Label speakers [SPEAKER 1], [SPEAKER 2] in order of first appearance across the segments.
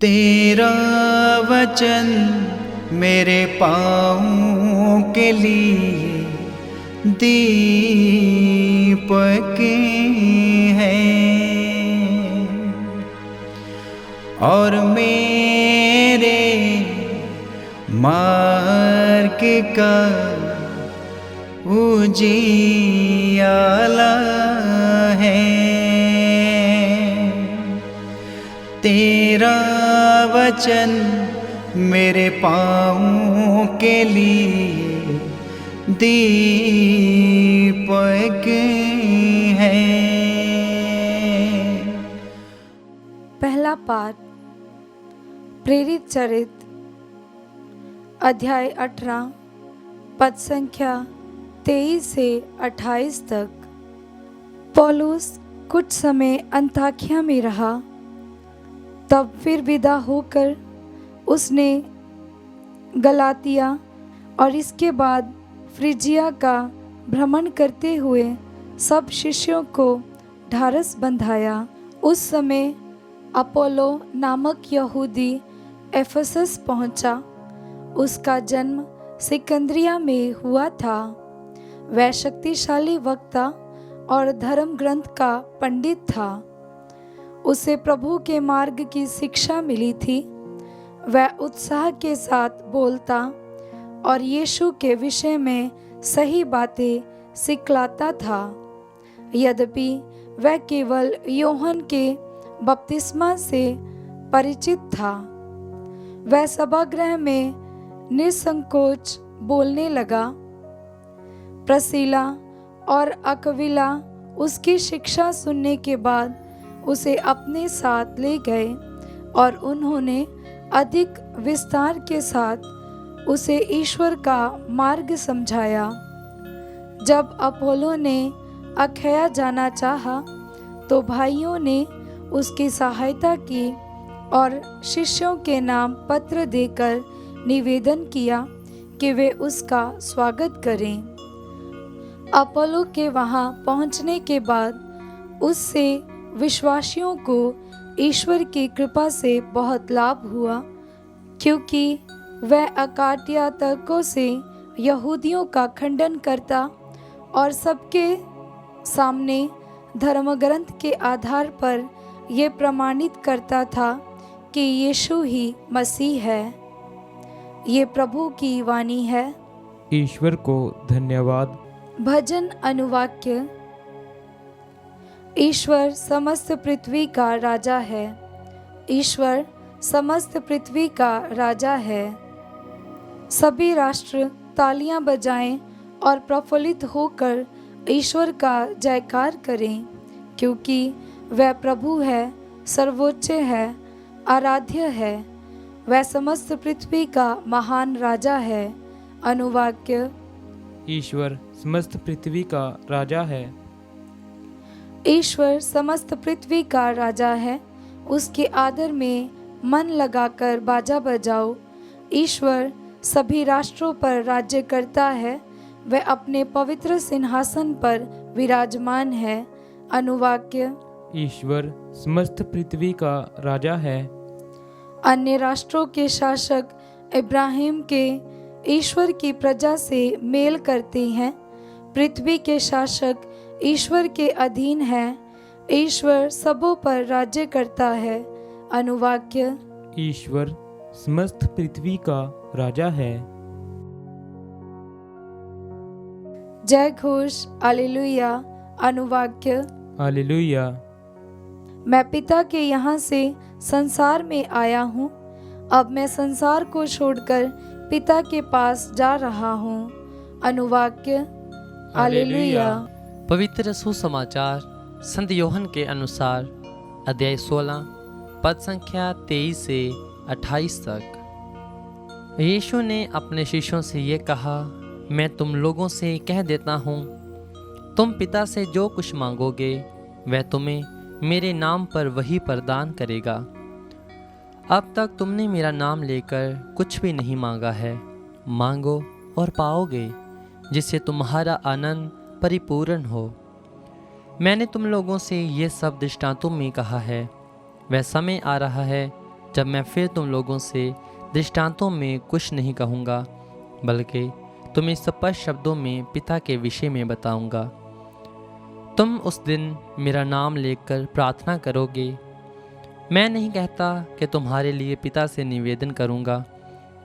[SPEAKER 1] तेरा वचन मेरे पाँवों के लिए दीपक है और मेरे मार्ग का उजियाला है। तेरा वचन मेरे पाँवों के लिए दीपक है।
[SPEAKER 2] पहला पाठ प्रेरित चरित्र अध्याय 18 पद संख्या 23 से 28 तक। पौलुस कुछ समय अंताकिया में रहा, तब फिर विदा होकर उसने गलातिया और इसके बाद फ्रिजिया का भ्रमण करते हुए सब शिष्यों को ढारस बंधाया। उस समय अपोलो नामक यहूदी एफेसस पहुंचा। उसका जन्म सिकंदरिया में हुआ था। वह शक्तिशाली वक्ता और धर्म ग्रंथ का पंडित था। उसे प्रभु के मार्ग की शिक्षा मिली थी। वह उत्साह के साथ बोलता और यीशु के विषय में सही बातें सिखलाता था। यद्यपि वह केवल यूहन्ना के बपतिस्मा से परिचित था। वह सभागृह में निसंकोच बोलने लगा। प्रसिला और अक्विला उसकी शिक्षा सुनने के बाद उसे अपने साथ ले गए और उन्होंने अधिक विस्तार के साथ उसे ईश्वर का मार्ग समझाया। जब अपोलो ने अखया जाना चाहा, तो भाइयों ने उसकी सहायता की और शिष्यों के नाम पत्र देकर निवेदन किया कि वे उसका स्वागत करें। अपोलो के वहां पहुंचने के बाद उससे विश्वासियों को ईश्वर की कृपा से बहुत लाभ हुआ, क्योंकि वह अकाटिया तर्कों से यहूदियों का खंडन करता और सबके सामने धर्मग्रंथ के आधार पर यह प्रमाणित करता था कि यीशु ही मसीह है। ये प्रभु की वाणी है।
[SPEAKER 3] ईश्वर को धन्यवाद।
[SPEAKER 2] भजन अनुवाक्य। ईश्वर समस्त पृथ्वी का राजा है। ईश्वर समस्त पृथ्वी का राजा है। सभी राष्ट्र तालियां बजाएं और प्रफुल्लित होकर ईश्वर का जयकार करें, क्योंकि वह प्रभु है, सर्वोच्च है, आराध्य है। वह समस्त पृथ्वी का महान राजा है। अनुवाक्य।
[SPEAKER 3] ईश्वर समस्त पृथ्वी का राजा है।
[SPEAKER 2] ईश्वर समस्त पृथ्वी का राजा है। उसके आदर में मन लगाकर बाजा बजाओ। ईश्वर सभी राष्ट्रों पर राज्य करता है। वह अपने पवित्र सिंहासन पर विराजमान है। अनुवाक्य।
[SPEAKER 3] ईश्वर समस्त पृथ्वी का राजा है।
[SPEAKER 2] अन्य राष्ट्रों के शासक इब्राहिम के ईश्वर की प्रजा से मेल करते हैं। पृथ्वी के शासक ईश्वर के अधीन है। ईश्वर सबों पर राज्य करता है। अनुवाक्य।
[SPEAKER 3] ईश्वर समस्त पृथ्वी का राजा है।
[SPEAKER 2] जय घोष। हालेलुया। अनुवाक्य।
[SPEAKER 3] हालेलुया।
[SPEAKER 2] मैं पिता के यहाँ से संसार में आया हूँ। अब मैं संसार को छोड़कर पिता के पास जा रहा हूँ। अनुवाक्य। हालेलुया।
[SPEAKER 4] पवित्र सुसमाचार संत यूहन्ना के अनुसार अध्याय 16 पद संख्या 23 से 28 तक। यीशु ने अपने शिष्यों से ये कहा, मैं तुम लोगों से कह देता हूँ, तुम पिता से जो कुछ मांगोगे वह तुम्हें मेरे नाम पर वही प्रदान करेगा। अब तक तुमने मेरा नाम लेकर कुछ भी नहीं मांगा है। मांगो और पाओगे, जिससे तुम्हारा आनंद परिपूर्ण हो। मैंने तुम लोगों से ये सब दृष्टांतों में कहा है। वह समय आ रहा है जब मैं फिर तुम लोगों से दृष्टांतों में कुछ नहीं कहूँगा, बल्कि तुम्हें स्पष्ट शब्दों में पिता के विषय में बताऊँगा। तुम उस दिन मेरा नाम लेकर प्रार्थना करोगे। मैं नहीं कहता कि तुम्हारे लिए पिता से निवेदन करूँगा।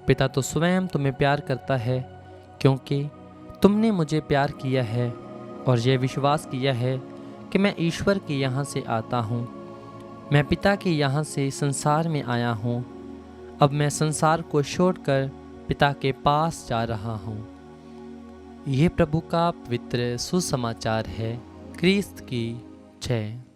[SPEAKER 4] पिता तो स्वयं तुम्हें प्यार करता है, क्योंकि तुमने मुझे प्यार किया है और यह विश्वास किया है कि मैं ईश्वर के यहाँ से आता हूँ। मैं पिता के यहाँ से संसार में आया हूँ। अब मैं संसार को छोड़कर पिता के पास जा रहा हूँ। ये प्रभु का पवित्र सुसमाचार है। क्रिस्त की जय।